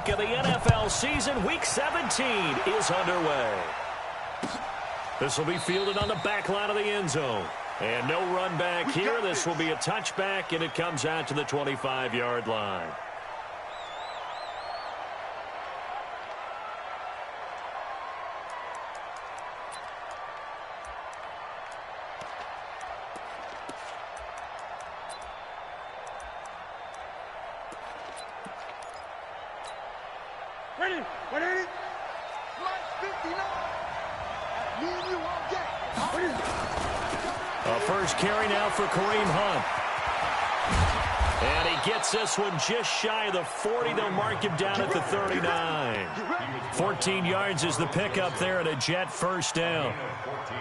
week of the NFL season. Week 17 is underway. This will be fielded on the back line of the end zone. And no run back here. This will be a touchback, and it comes out to the 25-yard line. Ready? Ready? Line 59. Me and you all day. A first carry now for Kareem Hunt. And he gets this one just shy of the 40. They'll mark him down at the 39. 14 yards is the pickup there, and a Jet first down.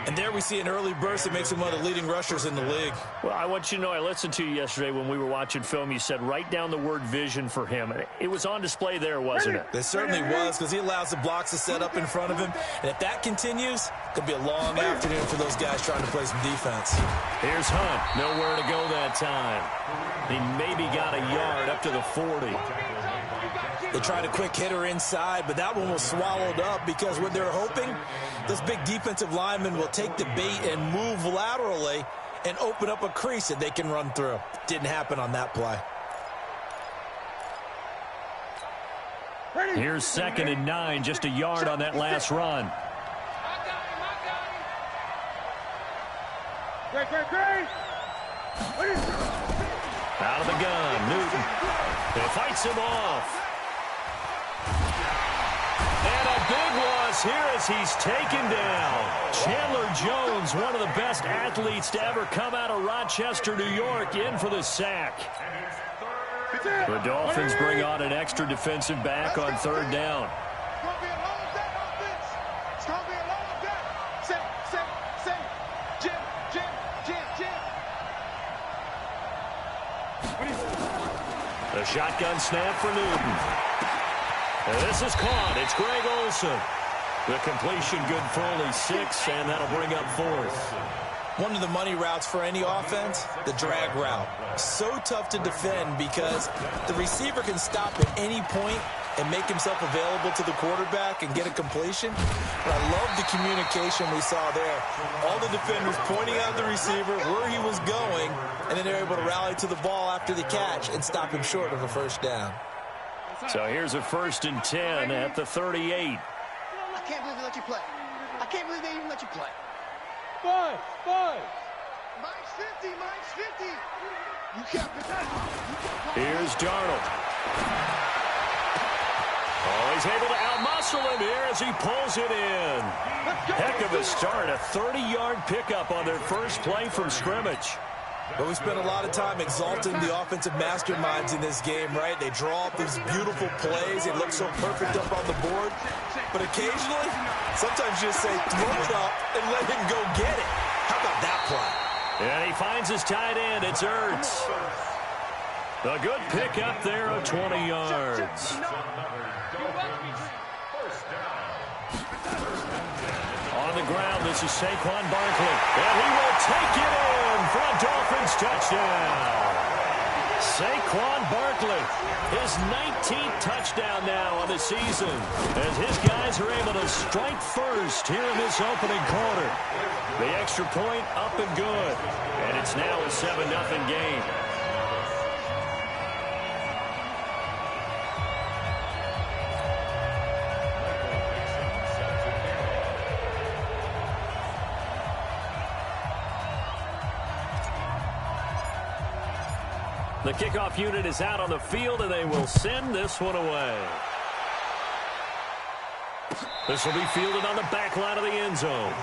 And there we see an early burst that makes him one of the leading rushers in the league. Well, I want you to know, I listened to you yesterday when we were watching film. You said write down the word vision for him. It was on display there, wasn't it? It certainly was, because he allows the blocks to set up in front of him. And if that continues, it could be a long afternoon for those guys trying to play some defense. Here's Hunt. Nowhere to go that time. He maybe got a yard up to the 40. They tried a quick hitter inside, but that one was swallowed up because what they're hoping, this big defensive lineman will take the bait and move laterally and open up a crease that they can run through. Didn't happen on that play. Here's 2nd and 9, just a yard on that last run. Out of the gun, Newton. It fights him off. And a big loss here as he's taken down. Chandler Jones, one of the best athletes to ever come out of Rochester, New York, in for the sack. The Dolphins bring on an extra defensive back on 3rd down. The shotgun snap for Newton. And this is caught. It's Greg Olsen. The completion good for only 6, and that'll bring up 4th. One of the money routes for any offense, the drag route. So tough to defend because the receiver can stop at any point and make himself available to the quarterback and get a completion. But I love the communication we saw there. All the defenders pointing out the receiver, where he was going, and then they're able to rally to the ball after the catch and stop him short of a first down. So here's a 1st and 10 at the 38. I can't believe they let you play. I can't believe they even let you play. Five. Mike's 50, Mike's 50. You can't put that. Here's Darnold. Oh, he's able to outmuscle him here as he pulls it in. Heck of a start, a 30-yard pickup on their first play from scrimmage. But we spent a lot of time exalting the offensive masterminds in this game, right? They draw up these beautiful plays. They look so perfect up on the board. But occasionally, sometimes you just say, throw it up and let him go get it. How about that play? And he finds his tight end. It's Ertz. A good pickup there of 20 yards. On the ground, this is Saquon Barkley. And he will take it in for a Dolphins touchdown. Saquon Barkley, his 19th touchdown now on the season, as his guys are able to strike first here in this opening quarter. The extra point up and good, and it's now a 7-0 game. The kickoff unit is out on the field, and they will send this one away. This will be fielded on the back line of the end zone.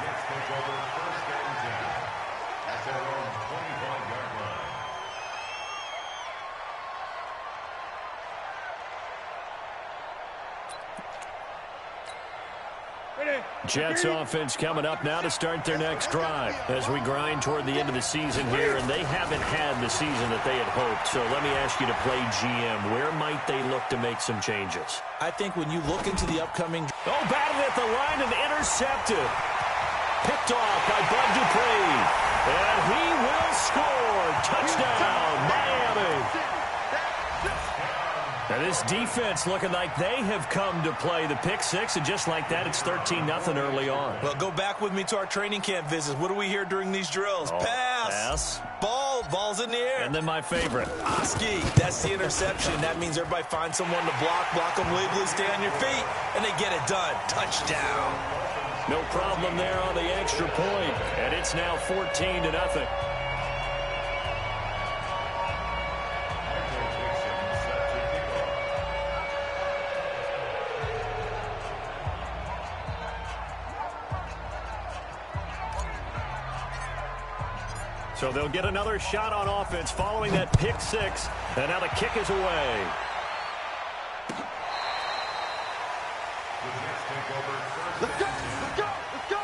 Jets offense coming up now to start their next drive as we grind toward the end of the season here, and they haven't had the season that they had hoped. So let me ask you to play GM. Where might they look to make some changes? I think when you look into the upcoming... Oh, batted at the line and intercepted. Picked off by Bud Dupree. And he will score. Touchdown, Miami. And this defense looking like they have come to play the pick six, and just like that, it's 13-0 early on. Well, go back with me to our training camp visits. What do we hear during these drills? Pass. Ball's in the air. And then my favorite. Oski, that's the interception. That means everybody finds someone to block them legally, stay on your feet, and they get it done. Touchdown. No problem there on the extra point, and it's now 14-0. So they'll get another shot on offense following that pick six. And now the kick is away. Let's go! Let's go! Let's go!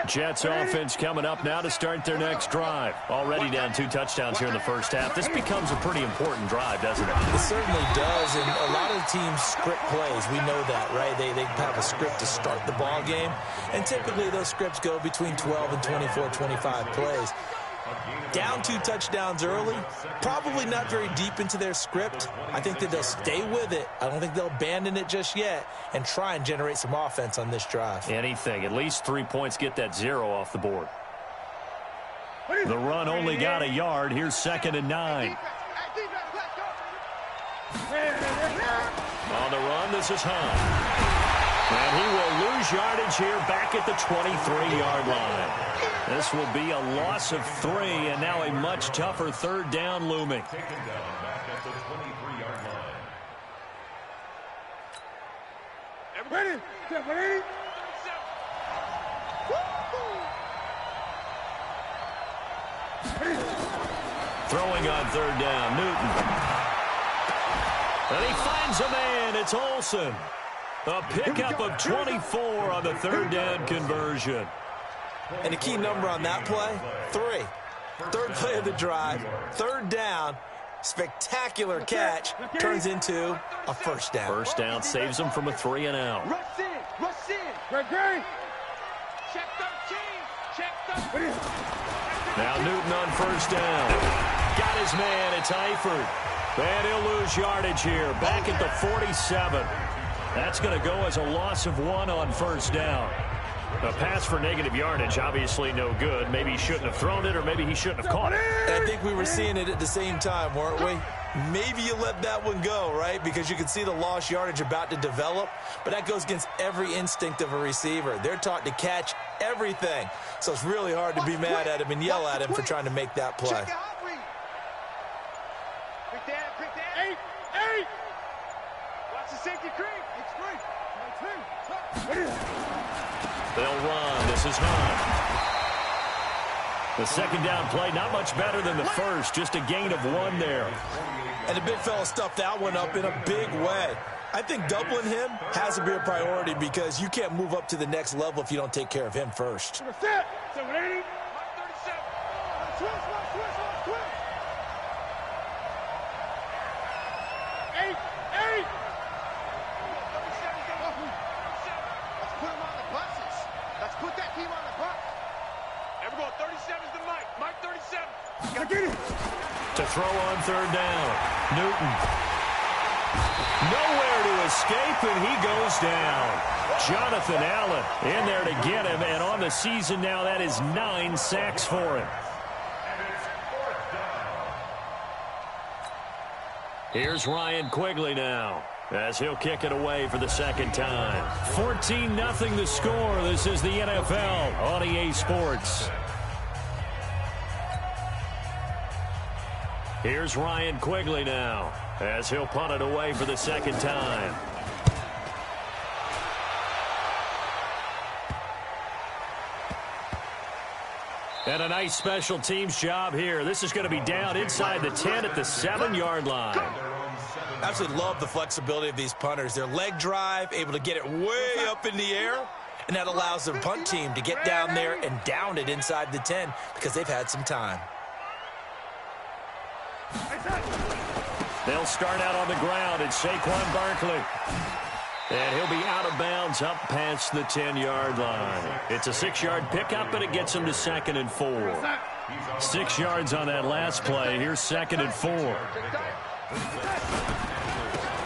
Jets offense coming up now to start their next drive. Already down 2 touchdowns here in the first half. This becomes a pretty important drive, doesn't it? It certainly does, and a lot of the teams script plays. We know that, right? They have a script to start the ball game, and typically those scripts go between 12 and 24, 25 plays. Down 2 touchdowns early, probably not very deep into their script. I think that they'll stay with it. I don't think they'll abandon it just yet and try and generate some offense on this drive. Anything. At least 3 points, get that 0 off the board. The run only got a yard. Here's 2nd and 9. On the run, this is Hunt. And he will lose yardage here back at the 23-yard line. This will be a loss of 3, and now a much tougher 3rd down looming. Ready? Ready? Throwing on 3rd down, Newton. And he finds a man. It's Olsen. A pickup of 24 on the 3rd down conversion. And the key number on that play, 3. 3rd play of the drive, 3rd down, spectacular catch, turns into a 1st down. 1st down saves them from a 3 and out. Rush in! Rush in! Great! Check 13! Check 13! Now Newton on 1st down. Got his man. It's Eifert. And he'll lose yardage here. Back at the 47. That's going to go as a loss of 1 on 1st down. A pass for negative yardage, obviously no good. Maybe he shouldn't have thrown it, or maybe he shouldn't have caught it. And I think we were seeing it at the same time, weren't we? Maybe you let that one go, right? Because you can see the lost yardage about to develop. But that goes against every instinct of a receiver. They're taught to catch everything. So it's really hard to be mad at him and yell at him for trying to make that play. Eight! Watch the safety creep! They'll run. This is Hunt. The 2nd down play, not much better than the first. Just a gain of 1 there. And the big fella stuffed that one up in a big way. I think doubling him has to be a priority because you can't move up to the next level if you don't take care of him first. To throw on 3rd down. Newton. Nowhere to escape, and he goes down. Jonathan Allen in there to get him, and on the season now, that is 9 sacks for him. Here's Ryan Quigley now, as he'll kick it away for the 2nd time. 14-0 the score. This is the NFL on EA Sports. Here's Ryan Quigley now, as he'll punt it away for the 2nd time. And a nice special teams job here. This is going to be down inside the 10 at the 7-yard line. Absolutely love the flexibility of these punters. Their leg drive, able to get it way up in the air, and that allows their punt team to get down there and down it inside the 10 because they've had some time. They'll start out on the ground. It's Saquon Barkley. And he'll be out of bounds up past the 10-yard line. It's a 6-yard pickup, and it gets him to 2nd and 4. 6 yards on that last play. Here's 2nd and 4.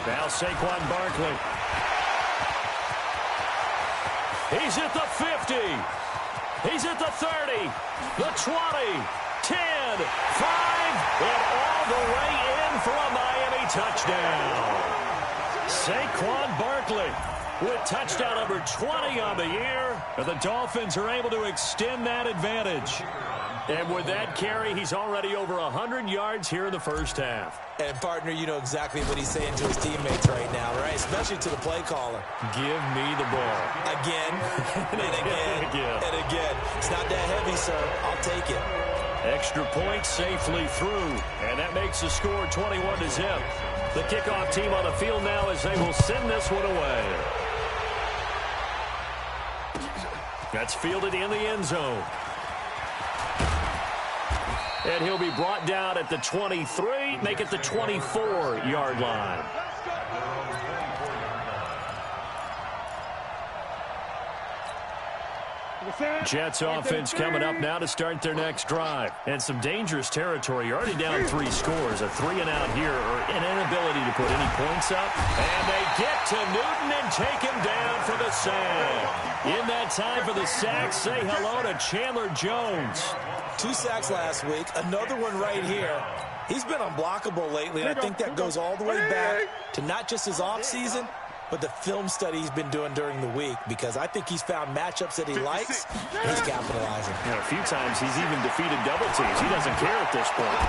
Now Saquon Barkley. He's at the 50. He's at the 30, the 20, 10, 5, and all the way in for a Miami touchdown. Saquon Barkley with touchdown number 20 on the year, and the Dolphins are able to extend that advantage. And with that carry, he's already over 100 yards here in the first half. And, partner, you know exactly what he's saying to his teammates right now, right? Especially to the play caller. Give me the ball. Again, and again, and again. It's not that heavy, sir. I'll take it. Extra point safely through, and that makes the score 21-0. The kickoff team on the field now as they will send this one away. That's fielded in the end zone. And he'll be brought down at the 23, make it the 24-yard line. Jets offense coming up now to start their next drive. And some dangerous territory. You're already down 3 scores. A 3-and-out here, or an inability to put any points up. And they get to Newton and take him down for the sack. In that time for the sack, say hello to Chandler Jones. 2 sacks last week, another one right here. He's been unblockable lately, and I think that goes all the way back to not just his offseason, but the film study he's been doing during the week, because I think he's found matchups that he likes, and he's capitalizing. You know, a few times he's even defeated double teams. He doesn't care at this point.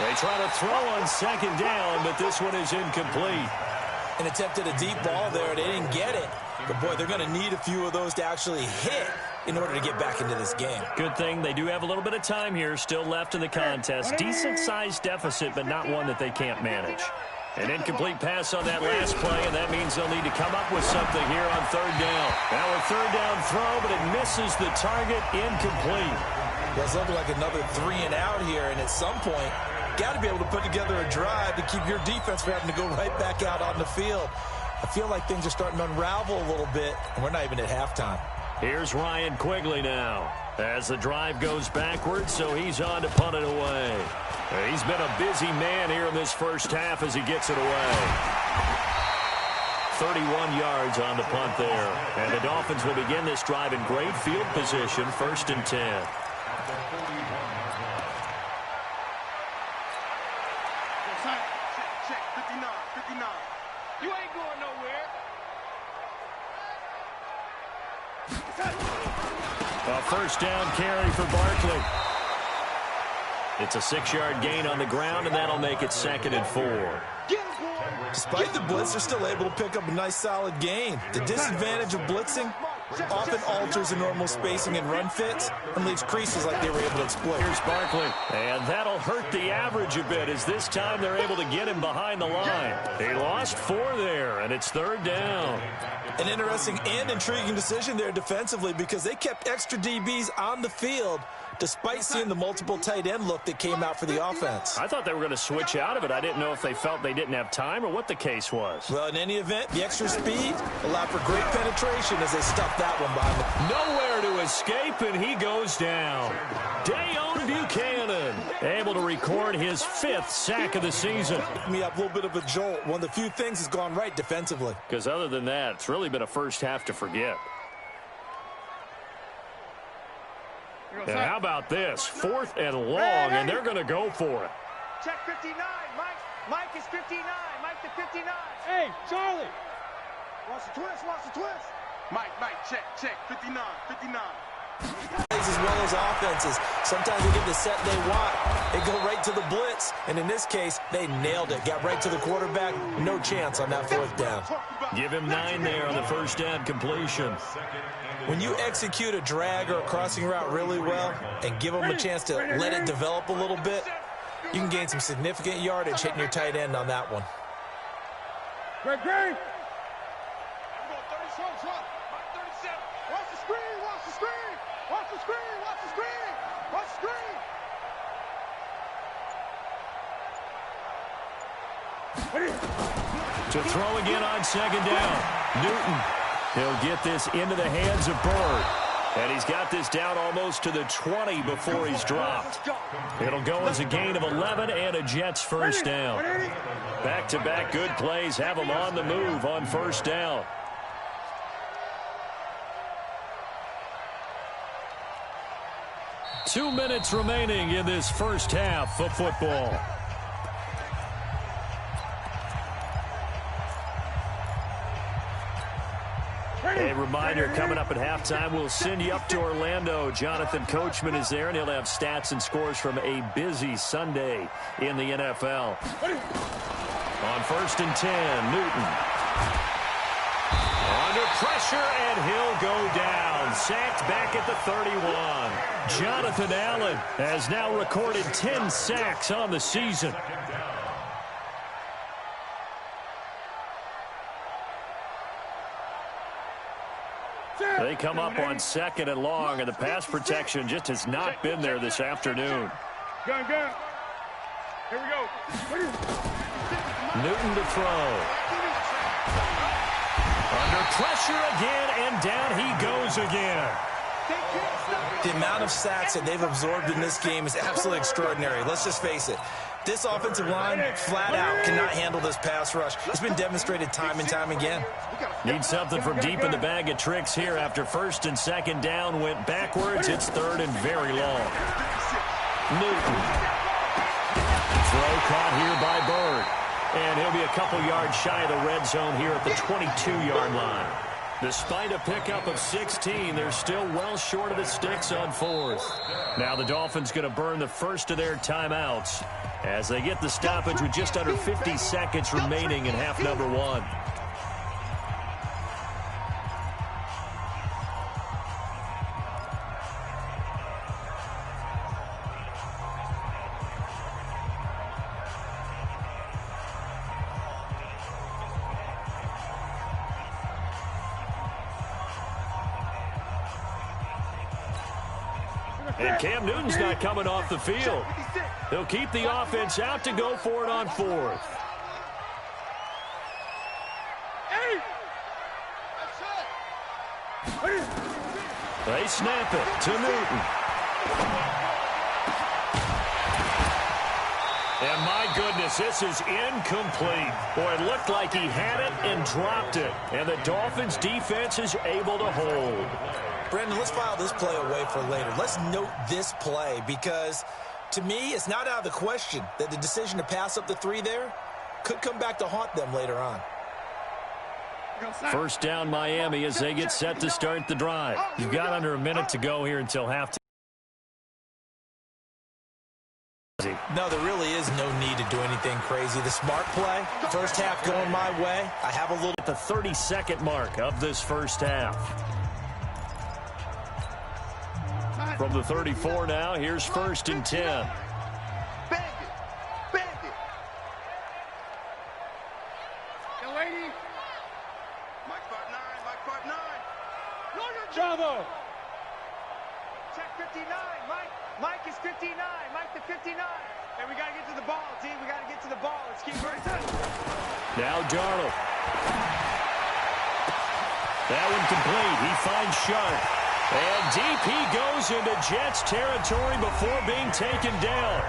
They try to throw on 2nd down, but this one is incomplete. And attempted a deep ball there. They didn't get it. But, boy, they're going to need a few of those to actually hit in order to get back into this game. Good thing they do have a little bit of time here still left in the contest. Decent-sized deficit, but not one that they can't manage. An incomplete pass on that last play, and that means they'll need to come up with something here on 3rd down. Now a 3rd down throw, but it misses the target. Incomplete. It's looking like another 3-and-out here, and at some point, got to be able to put together a drive to keep your defense from having to go right back out on the field. I feel like things are starting to unravel a little bit, and we're not even at halftime. Here's Ryan Quigley now as the drive goes backwards, so he's on to punt it away. He's been a busy man here in this first half as he gets it away. 31 yards on the punt there. And the Dolphins will begin this drive in great field position, 1st and 10. Check, 59, 59. You ain't going nowhere. A 1st down carry for Barkley. It's a 6-yard gain on the ground, and that'll make it 2nd and 4. Despite the blitz, they're still able to pick up a nice, solid gain. The disadvantage of blitzing often alters the normal spacing and run fits and leaves creases like they were able to exploit. Here's Barkley, and that'll hurt the average a bit as this time they're able to get him behind the line. They lost 4 there, and it's 3rd down. An interesting and intriguing decision there defensively, because they kept extra DBs on the field despite seeing the multiple tight end look that came out for the offense. I thought they were going to switch out of it. I didn't know if they felt they didn't have time or what the case was. Well, in any event, the extra speed allowed for great penetration as they stuffed that one behind the... Nowhere to escape, and he goes down. Dayon Buchanan able to record his 5th sack of the season. Me up a little bit of a jolt. One of the few things has gone right defensively. Because other than that, it's really been a first half to forget. And how about this? 4th and long, and they're going to go for it. Check 59. Mike is 59. Mike to 59. Hey, Charlie. Watch the twist. Mike, check. 59. As well as offenses. Sometimes they get the set they want. They go right to the blitz. And in this case, they nailed it. Got right to the quarterback. No chance on that 4th down. Give him 9 there on the 1st down completion. When you execute a drag or a crossing route really well and give them a chance to let it develop a little bit, you can gain some significant yardage hitting your tight end on that one. Great. I'm going 37. Watch the screen. Watch the screen. To throw again on second down. Newton. He'll get this into the hands of Byrd. And he's got this down almost to the 20 before he's dropped. It'll go as a gain of 11 and a Jets first down. Back-to-back good plays have them on the move on first down. Two minutes remaining in this first half of football. A reminder, coming up at halftime, we'll send you up to Orlando. Jonathan Coachman is there, and he'll have stats and scores from a busy Sunday in the NFL. On first and 10, Newton. Under pressure, and he'll go down. Sacked back at the 31. Jonathan Allen has now recorded 10 sacks on the season. They come up on second and long, and the pass protection just has not been there this afternoon. Gun. Here we go. Newton to throw. Under pressure again, and down he goes again. The amount of sacks that they've absorbed in this game is absolutely extraordinary. Let's just face it. This offensive line, flat out, cannot handle this pass rush. It's been demonstrated time and time again. Need something from deep in the bag of tricks here after first and second down went backwards. It's third and very long. Newton. Throw caught here by Byrd. And he'll be a couple yards shy of the red zone here at the 22-yard line. Despite a pickup of 16, they're still well short of the sticks on fourth. Now the Dolphins going to burn the first of their timeouts as they get the stoppage with just under 50 seconds remaining in half number one. And Cam Newton's not coming off the field. They'll keep the offense out to go for it on fourth. They snap it to Newton. And my goodness, this is incomplete. Boy, it looked like he had it and dropped it. And the Dolphins defense is able to hold. Brandon, let's file this play away for later. Let's note this play because, to me, it's not out of the question that the decision to pass up the three there could come back to haunt them later on. First down, Miami, as they get set to start the drive. You've got under a minute to go here until halftime. No, there really is no need to do anything crazy. The smart play, first half going my way. I have a little... At the 30-second mark of this first half. From the 34 now, here's first and 10. Bandit. Yo, lady. Mike 5'9", Bravo. Check 59, Mike is 59, Mike the 59. And we got to get to the ball, D. We got to get to the ball. Let's keep right there. Now Darnold. That one complete. He finds Sharp. And DP goes into Jets territory before being taken down.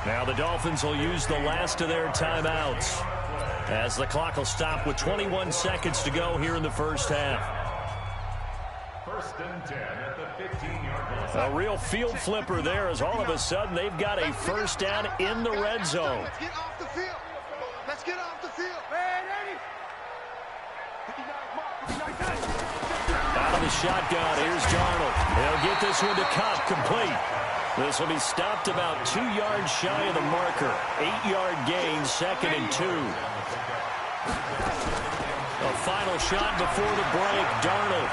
Now the Dolphins will use the last of their timeouts as the clock will stop with 21 seconds to go here in the first half. First and 10 at the 15-yard line. A real field flipper there as all of a sudden they've got a first down in the red zone. Let's get off the field. Let's get off the field. Out of the shotgun, here's Darnold. He'll get this one to Kupp, complete. This will be stopped about 2 yards shy of the marker. 8-yard gain, second and 2. A final shot before the break, Darnold.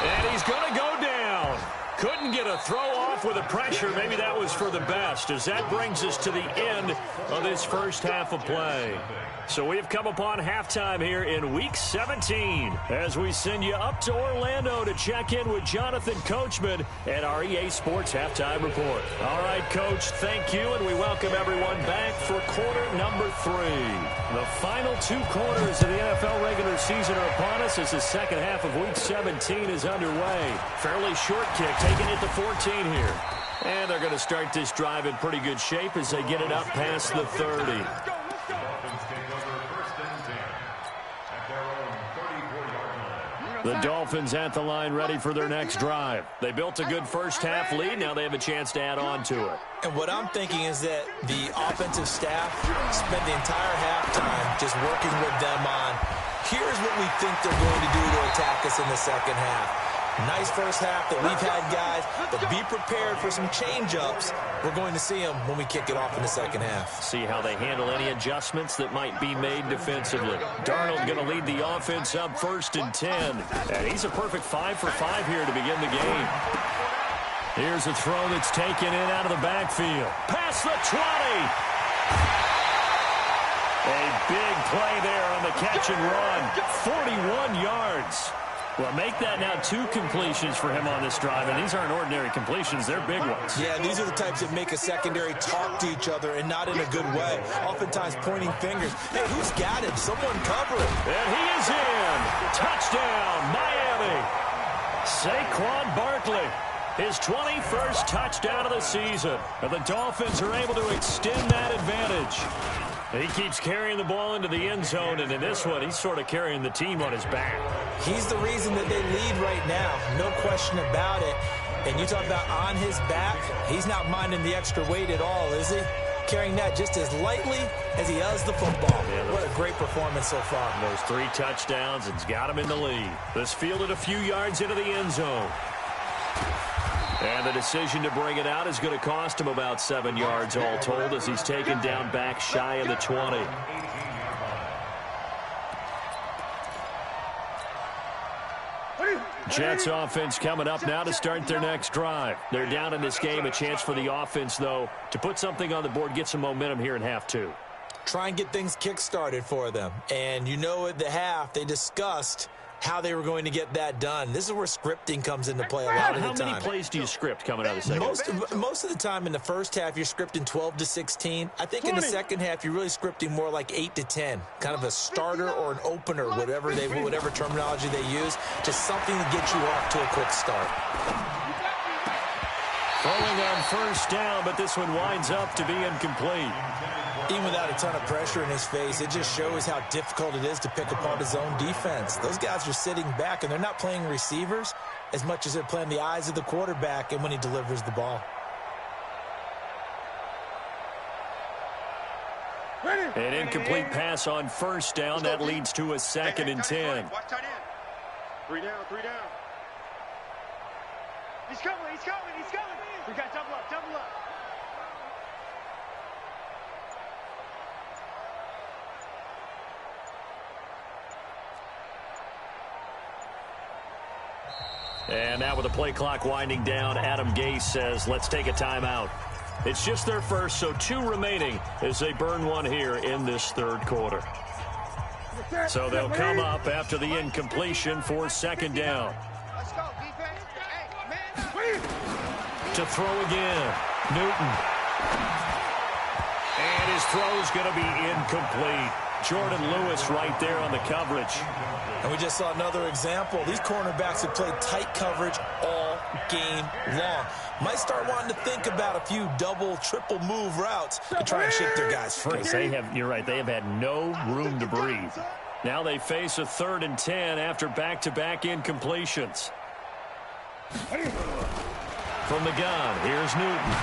And he's going to go down. Couldn't didn't get a throw off with the pressure. Maybe that was for the best, as that brings us to the end of this first half of play. So we have come upon halftime here in Week 17 as we send you up to Orlando to check in with Jonathan Coachman at our EA Sports Halftime Report. All right, Coach, thank you, and we welcome everyone back for quarter number 3. The final 2 quarters of the NFL regular season are upon us as the second half of Week 17 is underway. Fairly short kick, taking it to 14 here. And they're going to start this drive in pretty good shape as they get it up past the 30. The Dolphins at the line ready for their next drive. They built a good first half lead. Now they have a chance to add on to it. And what I'm thinking is that the offensive staff spent the entire halftime just working with them on, here's what we think they're going to do to attack us in the second half. Nice first half that we've had, guys, but be prepared for some change-ups. We're going to see them when we kick it off in the second half. See how they handle any adjustments that might be made defensively. Darnold going to lead the offense up 1st and 10. And he's a perfect 5 for 5 here to begin the game. Here's a throw that's taken in out of the backfield. Past the 20. A big play there on the catch and run. 41 yards. Well, make that now 2 completions for him on this drive, and these aren't ordinary completions. They're big ones. Yeah, these are the types that make a secondary talk to each other and not in a good way. Oftentimes pointing fingers. Hey, who's got him? Someone cover him. And he is in. Touchdown, Miami. Saquon Barkley. His 21st touchdown of the season. And the Dolphins are able to extend that advantage. He keeps carrying the ball into the end zone, and in this one, he's sort of carrying the team on his back. He's the reason that they lead right now, no question about it. And you talk about on his back, he's not minding the extra weight at all, is he? Carrying that just as lightly as he does the football. Yeah, what a great performance so far. Those 3 touchdowns, it's got him in the lead. This fielded a few yards into the end zone. And the decision to bring it out is going to cost him about 7 yards all told as he's taken down back shy of the 20. Jets offense coming up now to start their next drive. They're down in this game. A chance for the offense, though, to put something on the board, get some momentum here in half 2. Try and get things kick-started for them. And you know at the half, they discussed how they were going to get that done. This is where scripting comes into play a lot of the time. How many plays do you script coming out of the second? Most of the time in the first half, you're scripting 12 to 16. I think in the second half, you're really scripting more like 8 to 10. Kind of a starter or an opener, whatever terminology they use. Just something to get you off to a quick start. Throwing on first down, but this one winds up to be incomplete. Even without a ton of pressure in his face, it just shows how difficult it is to pick apart his own defense. Those guys are sitting back, and they're not playing receivers as much as they're playing the eyes of the quarterback and when he delivers the ball. An incomplete pass on first down. That leads to a 2nd and 10. Watch tight end. 3 down, 3 down. He's coming, he's coming, he's coming. We got double up, double up. And now with the play clock winding down, Adam Gase says, let's take a timeout. It's just their first, so 2 remaining as they burn one here in this 3rd quarter. So they'll come up after the incompletion for 2nd down. Let's go, defense. Hey, man. To throw again, Newton. And his throw's going to be incomplete. Jordan Lewis right there on the coverage. And we just saw another example. These cornerbacks have played tight coverage all game long. Might start wanting to think about a few double, triple move routes to try and shake their guys free. You're right, they have had no room to breathe. Now they face a 3rd and 10 after back-to-back incompletions. From the gun, here's Newton.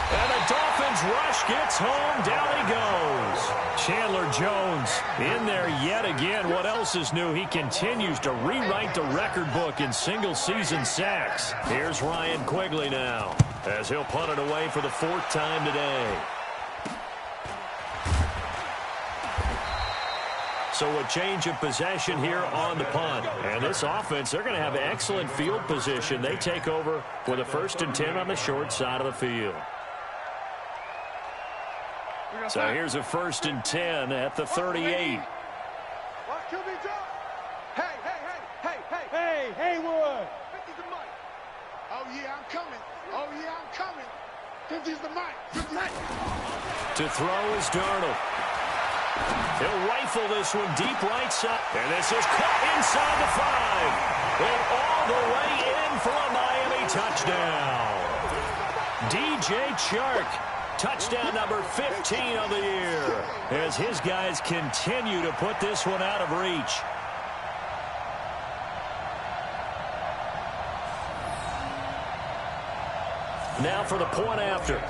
And the Dolphins rush gets home. Down he goes. Chandler Jones in there yet again. What else is new? He continues to rewrite the record book in single-season sacks. Here's Ryan Quigley now as he'll punt it away for the 4th time today. So a change of possession here on the punt. And this offense, they're going to have excellent field position. They take over with a 1st and 10 on the short side of the field. So here's a 1st and 10 at the 38. Hey, Haywood. 50's the mic. Oh, yeah, I'm coming. Oh, yeah, I'm coming. 50's the mic. 50's To throw is Darnold. He'll rifle this one deep right side. And this is caught inside the 5. And all the way in for a Miami touchdown. DJ Chark. Touchdown number 15 of the year. As his guys continue to put this one out of reach. Now for the point after.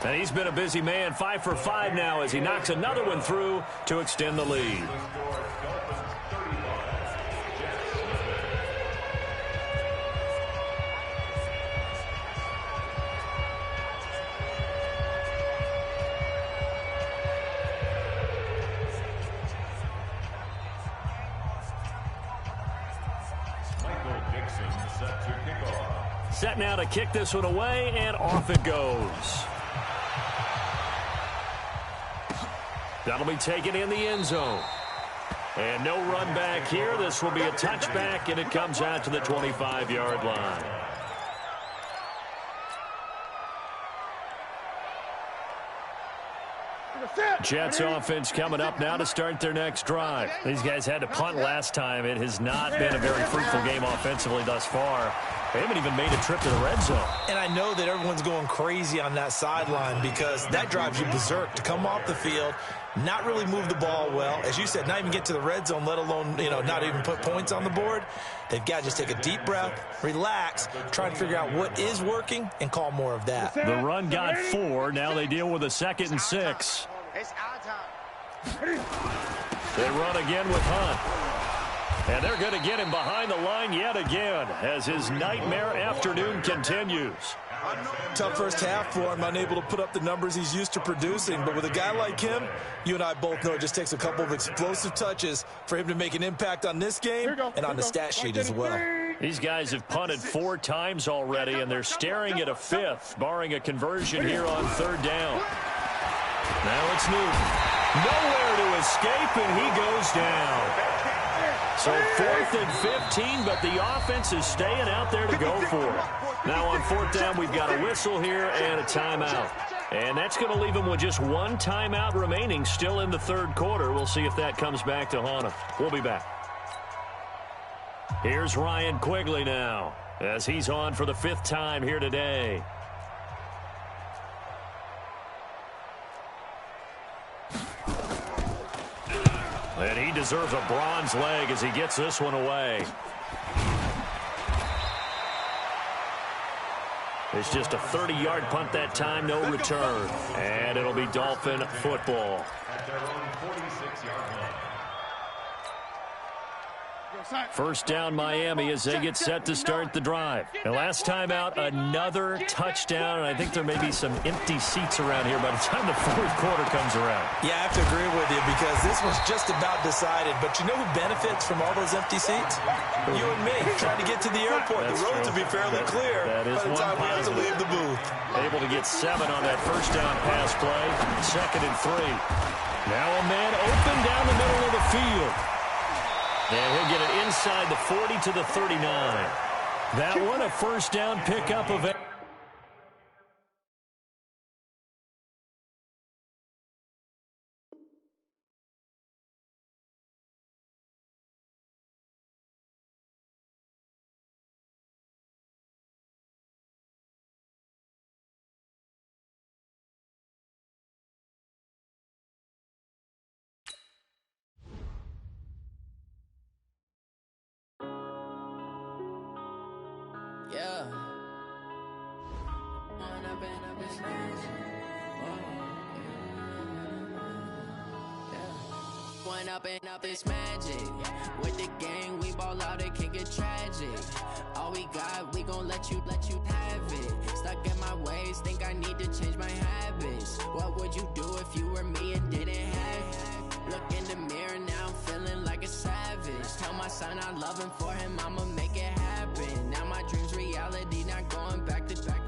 And he's been a busy man, 5 for 5 now as he knocks another one through to extend the lead. Set now to kick this one away, and off it goes. That'll be taken in the end zone. And no run back here. This will be a touchback, and it comes out to the 25-yard line. Jets offense coming up now to start their next drive. These guys had to punt last time. It has not been a very fruitful game offensively thus far. They haven't even made a trip to the red zone. And I know that everyone's going crazy on that sideline because that drives you berserk to come off the field, not really move the ball well. As you said, not even get to the red zone, let alone, not even put points on the board. They've got to just take a deep breath, relax, try to figure out what is working, and call more of that. The run got 4. Now they deal with a 2nd and 6. It's our time. They run again with Hunt. And they're going to get him behind the line yet again as his nightmare afternoon continues. Tough first half for him, unable to put up the numbers he's used to producing. But with a guy like him, you and I both know it just takes a couple of explosive touches for him to make an impact on this game and on the stat sheet as well. These guys have punted 4 times already, and they're staring at a 5th, barring a conversion here on 3rd down. Now it's Newton. Nowhere to escape, and he goes down. So 4th and 15, but the offense is staying out there to go for it. Now on 4th down, we've got a whistle here and a timeout. And that's going to leave them with just 1 timeout remaining still in the 3rd quarter. We'll see if that comes back to haunt them. We'll be back. Here's Ryan Quigley now as he's on for the 5th time here today. And he deserves a bronze leg as he gets this one away. It's just a 30-yard punt that time, no return. And it'll be Dolphin football. First down Miami as they get set to start the drive. And last time out, another touchdown. And I think there may be some empty seats around here by the time the 4th quarter comes around. Yeah, I have to agree with you because this one's just about decided. But you know who benefits from all those empty seats? You and me, trying to get to the airport. That's the roads will be fairly clear by the time we have to leave the booth. Able to get 7 on that first down pass play. 2nd and 3. Now a man open down the middle of the field. And he'll get it inside the 40 to the 39. That one a first down pickup of it. Yeah. one up and up, it's magic. With the gang, we ball out, it can get tragic. All we got, we gon' let you have it. Stuck in my ways, think I need to change my habits. What would you do if you were me and didn't have it? Look in the mirror, now I'm feeling like a savage. Tell my son I love him, for him I'ma make it happen. Now my dream's reality, not going back to back.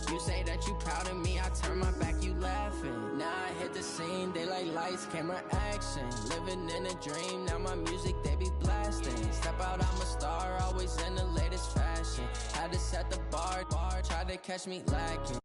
You say that you proud of me, I turn my back, you laughing. Now I hit the scene, they like lights, camera, action. Living in a dream, now my music, they be blasting. Step out, I'm a star, always in the latest fashion. Had to set the bar, try to catch me lacking.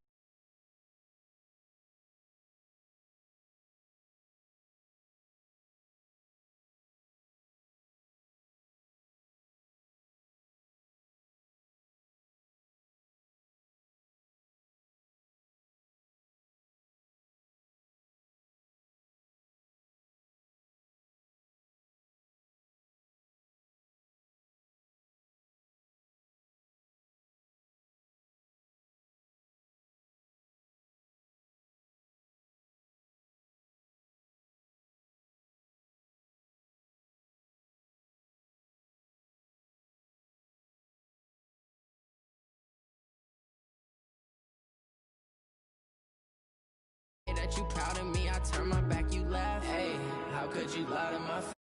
That you proud of me, I turn my back, you laugh. Hey, how could you lie to my face?